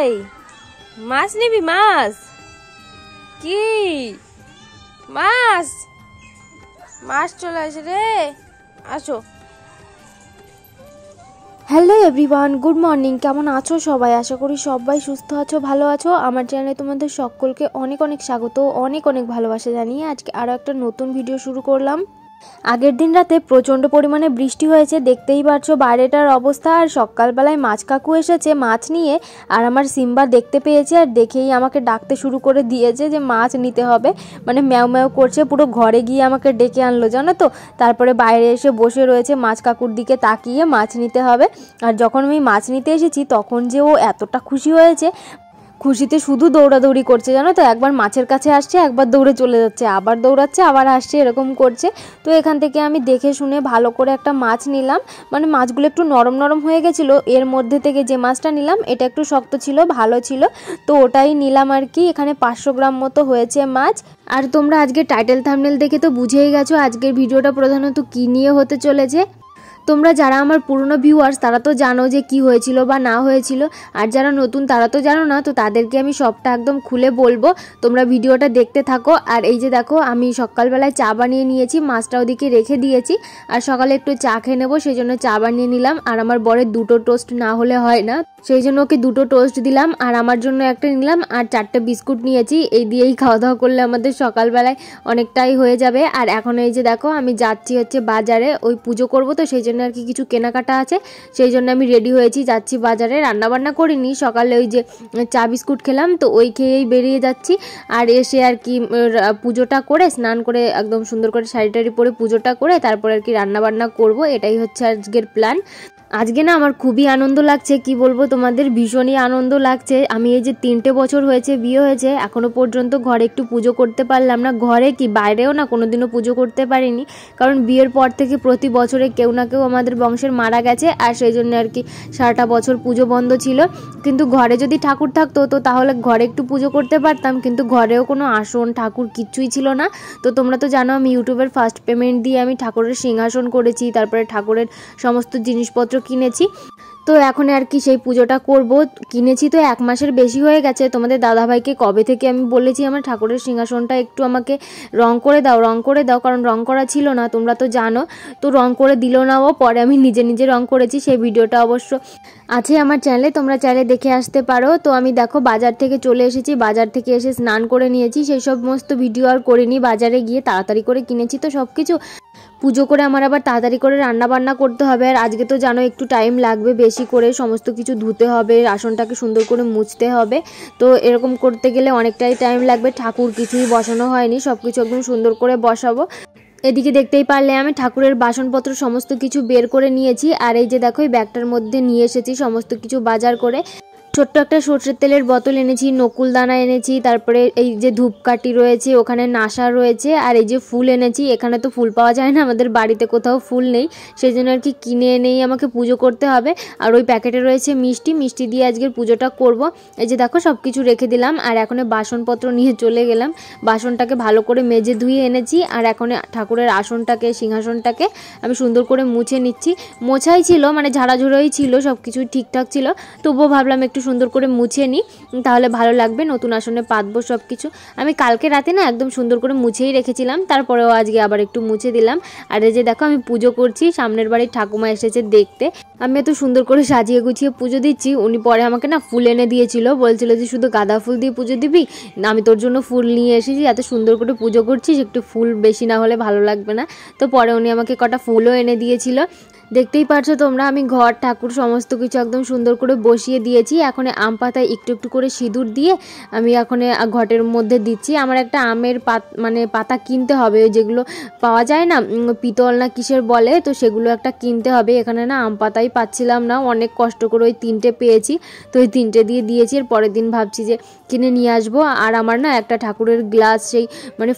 এই মাছ নিবি? মাছ কি? মাছ মাছ চলে আসে রে, আসো। Hello everyone, good morning. কেমন আছো সবাই? আশা করি সবাই সুস্থ আছো, ভালো আছো। আমার চ্যানেলে তোমাদের সকলকে অনেক অনেক স্বাগত, অনেক অনেক ভালোবাসা জানিয়ে আজকে আরও একটা নতুন ভিডিও শুরু করলাম। আগের দিন রাতে প্রচণ্ড পরিমাণে বৃষ্টি হয়েছে, দেখতেই পারছো বাইরেটার অবস্থা। আর সকালবেলায় মাছ কাকু এসেছে মাছ নিয়ে, আর আমার সিম্বা দেখতে পেয়েছে আর দেখেই আমাকে ডাকতে শুরু করে দিয়েছে যে মাছ নিতে হবে। মানে ম্যাও ম্যাও করছে, পুরো ঘরে গিয়ে আমাকে ডেকে আনলো জানো তো। তারপরে বাইরে এসে বসে রয়েছে, মাছ কাকুর দিকে তাকিয়ে মাছ নিতে হবে। আর যখন আমি মাছ নিতে এসেছি তখন যে ও এতটা খুশি হয়েছে, খুশিতে শুধু দৌড়াদৌড়ি করছে জানো তো। একবার মাছের কাছে আসছে, একবার দৌড়ে চলে যাচ্ছে, আবার দৌড়াচ্ছে, আবার আসছে, এরকম করছে। তো এখান থেকে আমি দেখে শুনে ভালো করে একটা মাছ নিলাম। মানে মাছগুলো একটু নরম নরম হয়ে গেছিলো, এর মধ্যে থেকে যে মাছটা নিলাম এটা একটু শক্ত ছিল, ভালো ছিল, তো ওটাই নিলাম আর কি। এখানে 500 গ্রাম মতো হয়েছে মাছ। আর তোমরা আজকে টাইটেল থাম্বনেল দেখে তো বুঝেই গেছো আজকের ভিডিওটা প্রধানত কী নিয়ে হতে চলেছে। তোমরা যারা আমার পুরনো ভিউয়ার্স তারা তো জানো যে কি হয়েছিল বা না হয়েছিল, আর যারা নতুন তারা তো জানো না, তো তাদেরকে আমি সবটা একদম খুলে বলবো। তোমরা ভিডিওটা দেখতে থাকো। আর এই যে দেখো, আমি সকালবেলায় চা বানিয়ে নিয়েছি, মাছটা ওদিকে রেখে দিয়েছি, আর সকালে একটু চা খেয়ে নেবো সেই জন্য চা বানিয়ে নিলাম। আর আমার বরের 2টো টোস্ট না হলে হয় না, সেই জন্য ওকে 2টো টোস্ট দিলাম, আর আমার জন্য একটা নিলাম, আর 4টে বিস্কুট নিয়েছি। এই দিয়েই খাওয়া দাওয়া করলে আমাদের সকালবেলায় অনেকটাই হয়ে যাবে। আর এখন এই যে দেখো, আমি যাচ্ছি হচ্ছে বাজারে, ওই পুজো করবো তো সেই জন্য আর কি কিছু কেনাকাটা আছে, সেই জন্য আমি রেডি হয়েছি, যাচ্ছি বাজারে। রান্নাবান্না করিনি, সকালে ওই যে চা বিস্কুট খেলাম তো ওই খেয়েই বেরিয়ে যাচ্ছি। আর এসে আর কি পুজোটা করে স্নান করে একদম সুন্দর করে শাড়ি টাড়ি পরে পুজোটা করে তারপর আর কি রান্নাবান্না করবো, এটাই হচ্ছে আজকের প্ল্যান। আজকে না আমার খুবই আনন্দ লাগছে, কি বলবো তোমাদের, ভীষণই আনন্দ লাগছে। আমি এই যে 3টে বছর হয়েছে বিয়ে হয়েছে, এখনো পর্যন্ত ঘরে একটু পুজো করতে পারলাম না। ঘরে কি বাইরেও না কোনোদিনও পুজো করতে পারিনি, কারণ বিয়ের পর থেকে প্রতি বছরে কেউ না কেউ আমাদের বংশের মারা গেছে, আর সেই জন্য আর কি সারাটা বছর পুজো বন্ধ ছিল। কিন্তু ঘরে যদি ঠাকুর থাকতো তো তাহলে ঘরে একটু পুজো করতে পারতাম, কিন্তু ঘরেও কোনো আসন ঠাকুর কিচ্ছুই ছিল না। তো তোমরা তো জানো আমি ইউটিউবের ফার্স্ট পেমেন্ট দিয়ে আমি ঠাকুরের সিংহাসন করেছি, তারপরে ঠাকুরের সমস্ত জিনিসপত্র কিনেছি। তো এখন আর কি সেই পুজোটা করব। কিনেছি তো 1 মাসের বেশি হয়ে গেছে। তোমাদের দাদাভাইকে কবে থেকে আমি বলেছি আমার ঠাকুরের সিংহাসনটা একটু আমাকে রং করে দাও, রং করে দাও, কারণ রং করা ছিল না, তোমরা তো জানো। তো রং করে দিল না ও, পরে আমি নিজে নিজে রং করেছি, সেই ভিডিওটা অবশ্য আছে আমার চ্যানেলে, তোমরা চাইলে দেখে আসতে পারো। তো আমি দেখো বাজার থেকে চলে এসেছি, বাজার থেকে এসে স্নান করে নিয়েছি, সেই সমস্ত ভিডিও আর করিনি। বাজারে গিয়ে তাড়াতাড়ি করে কিনেছি তো সব কিছু, পুজো করে আমার আবার তাড়াতাড়ি করে রান্না বান্না করতে হবে। আর আজকে তো জানো একটু টাইম লাগবে বেশি করে, সমস্ত কিছু ধুতে হবে, আসনটাকে সুন্দর করে মুছতে হবে, তো এরকম করতে গেলে অনেকটাই টাইম লাগবে। ঠাকুর কিছুই বসানো হয়নি, সব কিছু একদম সুন্দর করে বসাবো। এদিকে দেখতেই পারলে আমি ঠাকুরের বাসনপত্র সমস্ত কিছু বের করে নিয়েছি। আর এই যে দেখো এই ব্যাগটার মধ্যে নিয়ে এসেছি সমস্ত কিছু বাজার করে। ছোট্ট একটা সর্ষের তেলের বোতল এনেছি, নকুল দানা এনেছি, তারপরে এই যে ধূপকাঠি রয়েছে, ওখানে নাশা রয়েছে, আর এই যে ফুল এনেছি। এখানে তো ফুল পাওয়া যায় না, আমাদের বাড়িতে কোথাও ফুল নেই, সেই জন্য আর কি কিনে এনেই আমাকে পুজো করতে হবে। আর ওই প্যাকেটে রয়েছে মিষ্টি, মিষ্টি দিয়ে আজকের পুজোটা করব। এই যে দেখো সব কিছু রেখে দিলাম, আর এখন বাসনপত্র নিয়ে চলে গেলাম। বাসনটাকে ভালো করে মেজে ধুয়ে এনেছি, আর এখন ঠাকুরের আসনটাকে সিংহাসনটাকে আমি সুন্দর করে মুছে নিচ্ছি। মোছাই ছিল, মানে ঝাড়াঝুড়োই ছিল, সব কিছুই ঠিকঠাক ছিল, তবুও ভাবলাম একটু সুন্দর করে মুছে নিই, তাহলে ভালো লাগবে, নতুন আসনে পাতবো সব কিছু। আমি কালকে রাতে না একদম সুন্দর করে মুছেই রেখেছিলাম, তারপরেও আজকে আবার একটু মুছে দিলাম। আর এই যে দেখো আমি পুজো করছি, সামনের বাড়ির ঠাকুমা এসেছে দেখতে। আমি এত সুন্দর করে সাজিয়ে গুছিয়ে পুজো দিচ্ছি, উনি পরে আমাকে না ফুল এনে দিয়েছিল, বলছিল যে শুধু গাঁদা ফুল দিয়ে পুজো দিবি, আমি তোর জন্য ফুল নিয়ে এসেছি, এত সুন্দর করে পুজো করছিস, একটু ফুল বেশি না হলে ভালো লাগবে না। তো পরে উনি আমাকে কটা ফুলও এনে দিয়েছিল। দেখতেই পারছো তোমরা, আমি ঘর ঠাকুর সমস্ত কিছু একদম সুন্দর করে বসিয়ে দিয়েছি। এখন আম পাতায় একটু একটু করে সিঁদুর দিয়ে আমি এখন ঘটের মধ্যে দিচ্ছি। আমার একটা আমের পাতা কিনতে হবে, যেগুলো পাওয়া যায় না, পিতল না কিসের বলে, তো সেগুলো একটা কিনতে হবে। এখানে না আম পাতাই পাচ্ছিলাম না, অনেক কষ্ট করে ওই 3টে পেয়েছি, তো ওই 3টে দিয়ে দিয়েছি। এর পরের দিন ভাবছি যে কিনে নিয়ে আসবো। আর আমার না একটা ঠাকুরের গ্লাস সেই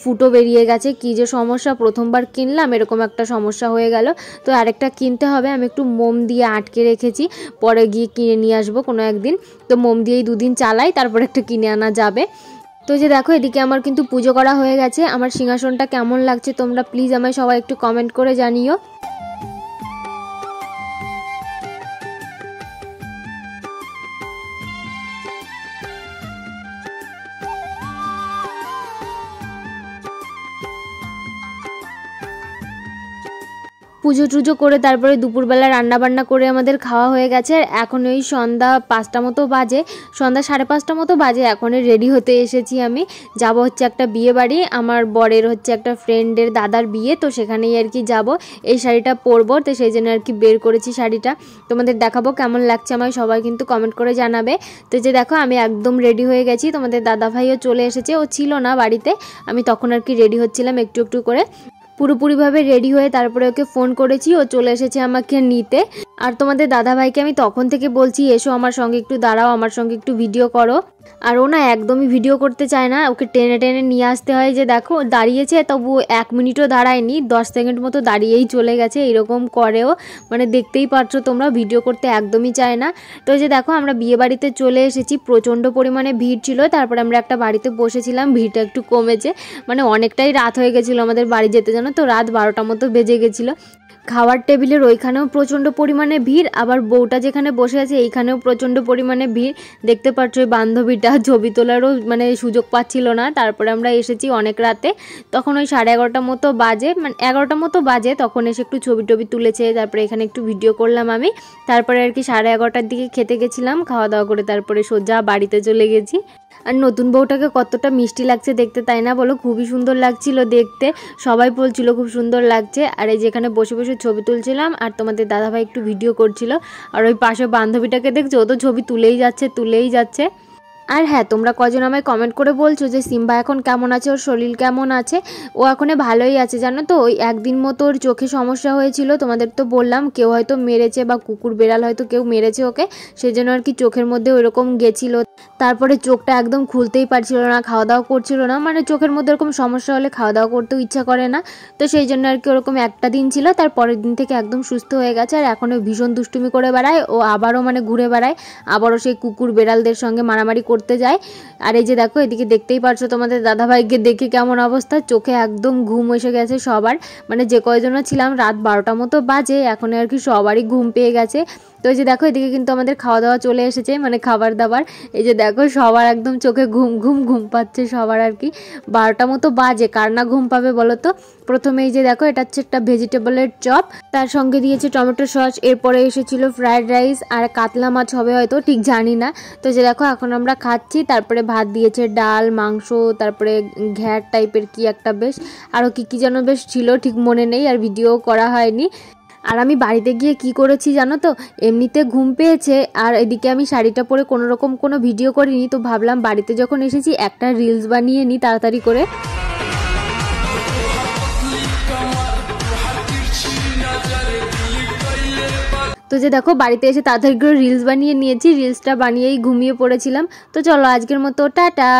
ফুটো বেরিয়ে গেছে, কি যে সমস্যা, প্রথমবার কিনলাম এরকম একটা সমস্যা হয়ে গেল, তো আরেকটা কিনতে হবে। আমি একটু মোম দিয়ে আটকে রেখেছি, পরে গিয়ে কিনে নিয়ে আসবো কোনো একদিন। তো মোম দিয়েই 2 দিন চালাই, তারপর একটা কিনে আনা যাবে। তো যে দেখো এদিকে আমার কিন্তু পুজো করা হয়ে গেছে। আমার সিংহাসনটা কেমন লাগছে তোমরা প্লিজ আমায় সবাই একটু কমেন্ট করে জানিও। পুজো টুজো করে তারপরে দুপুরবেলা রান্না বান্না করে আমাদের খাওয়া হয়ে গেছে। এখন ওই সন্ধ্যা 5টা মতো বাজে, সন্ধ্যা 5:30 মতো বাজে। এখন রেডি হতে এসেছি, আমি যাব হচ্ছে একটা বিয়ে বাড়ি, আমার বরের হচ্ছে একটা ফ্রেন্ডের দাদার বিয়ে, তো সেখানেই আর কি যাব। এই শাড়িটা পরবো, তো সেই জন্য আর কি বের করেছি শাড়িটা, তোমাদের দেখাবো কেমন লাগছে আমায়, সবাই কিন্তু কমেন্ট করে জানাবে। তো যে দেখো আমি একদম রেডি হয়ে গেছি, তোমাদের দাদা ভাইও চলে এসেছে, ও ছিল না বাড়িতে, আমি তখন আর কি রেডি হচ্ছিলাম একটু একটু করে। পুরোপুরিভাবে রেডি হয়ে তারপরে ওকে ফোন করেছি, ও চলে এসেছে আমাকে নিতে। আর তোমাদের দাদা ভাইকে আমি তখন থেকে বলছি এসো আমার সঙ্গে একটু দাঁড়াও, আমার সঙ্গে একটু ভিডিও করো, আর ও না একদমই ভিডিও করতে চায় না, ওকে টেনে টেনে নিয়ে আসতে হয়। যে দেখো দাঁড়িয়েছে, তবু 1 মিনিটও দাঁড়ায়নি, 10 সেকেন্ড মতো দাঁড়িয়েই চলে গেছে, এরকম করেও, মানে দেখতেই পারছো তোমরা, ভিডিও করতে একদমই চায় না। তো যে দেখো আমরা বিয়ে বাড়িতে চলে এসেছি, প্রচণ্ড পরিমাণে ভিড় ছিল, তারপরে আমরা একটা বাড়িতে বসেছিলাম, ভিড়টা একটু কমেছে, মানে অনেকটাই রাত হয়ে গেছিলো আমাদের বাড়ি যেতে, জানো তো রাত 12টা মতো বেজে গেছিলো। খাওয়ার টেবিলের ওইখানেও প্রচণ্ড পরিমাণে ভিড়, আবার বউটা যেখানে বসে আছে এইখানেও প্রচণ্ড পরিমাণে ভিড়। দেখতে পাচ্ছ ওই বান্ধবীটা ছবি তোলারও মানে সুযোগ পাচ্ছিল না। তারপরে আমরা এসেছি অনেক রাতে, তখন ওই 11:30 মতো বাজে, মানে 11টা মতো বাজে, তখন এসে একটু ছবি টবি তুলেছে, তারপরে এখানে একটু ভিডিও করলাম আমি। তারপরে আর কি 11:30টার দিকে খেতে গেছিলাম, খাওয়া দাওয়া করে তারপরে সোজা বাড়িতে চলে গেছি। আর নতুন বউটাকে কতটা মিষ্টি লাগছে দেখতে, তাই না বলো? খুবই সুন্দর লাগছিল দেখতে, সবাই বলছিল খুব সুন্দর লাগছে। আর এই যেখানে বসে বসে ছবি তুলছিলাম, আর তোমাদের দাদাভাই একটু ভিডিও করছিল, আর ওই পাশে বান্ধবীটাকে দেখছো, ও তো ছবি তুলেই যাচ্ছে। আর হ্যাঁ, তোমরা কজন আমায় কমেন্ট করে বলছো যে সিম্বা এখন কেমন আছে, ওর শরীর কেমন আছে। ও এখন ভালোই আছে, জানো তো। ওই একদিন মতো ওর চোখে সমস্যা হয়েছিল, তোমাদের তো বললাম, কেউ হয়তো মেরেছে বা কুকুর বেড়াল হয়তো কেউ মেরেছে ওকে, সেই জন্য আর কি চোখের মধ্যে ওইরকম গেছিলো। তারপরে চোখটা একদম খুলতেই পারছিল না, খাওয়া দাওয়া করছিল না, মানে চোখের মধ্যে এরকম সমস্যা হলে খাওয়া দাওয়া করতেও ইচ্ছা করে না, তো সেই জন্য আর কি ওরকম একটা দিন ছিল, তার পরের দিন থেকে একদম সুস্থ হয়ে গেছে। আর এখন ভীষণ দুষ্টুমি করে বেড়ায় ও, আবারও মানে ঘুরে বেড়ায়, আবারও সেই কুকুর বেড়ালদের সঙ্গে মারামারি করতে যায়। আর এই যে দেখো এদিকে দেখতেই পারছো তোমাদের দাদাভাইকে দেখে কেমন অবস্থা, চোখে একদম ঘুম এসে গেছে সবার, মানে যে কয়জনও ছিলাম, রাত 12টা মতো বাজে, এখন আর কি সবারই ঘুম পেয়ে গেছে। তো এই যে দেখো এদিকে কিন্তু আমাদের খাওয়া দাওয়া চলে এসেছে, মানে খাবার দাবার। এই যে দেখো সবার একদম চোখে ঘুম পাচ্ছে সবার আর কি, 12টা মতো বাজে, কার না ঘুম পাবে বলো তো। প্রথমে এই যে দেখো এটা হচ্ছে একটা ভেজিটেবলের চপ, তার সঙ্গে দিয়েছে টমেটো সস, এরপরে এসেছিল ফ্রাইড রাইস আর কাতলা মাছ হবে হয়তো, ঠিক জানি না। তো যে দেখো এখন আমরা খাচ্ছি, তারপরে ভাত দিয়েছে, ডাল, মাংস, তারপরে ঘ্যাট টাইপের কি একটা বেশ, আরও কি যেন বেশ ছিল, ঠিক মনে নেই, আর ভিডিও করা হয়নি। আর আমি বাড়িতে গিয়ে কি করেছি জানো তো, এমনিতে ঘুম পেয়েছে, আর এদিকে আমি শাড়িটা পরে কোনো রকম কোনো ভিডিও করিনি, তো ভাবলাম বাড়িতে যখন এসেছি একটা রিলস বানিয়ে নিই তাড়াতাড়ি করে। তো যে দেখো বাড়িতে এসে তাড়াতাড়ি করে রিলস বানিয়ে নিয়েছি, রিলসটা বানিয়েই ঘুমিয়ে পড়েছিলাম। তো চলো আজকের মতো টাটা।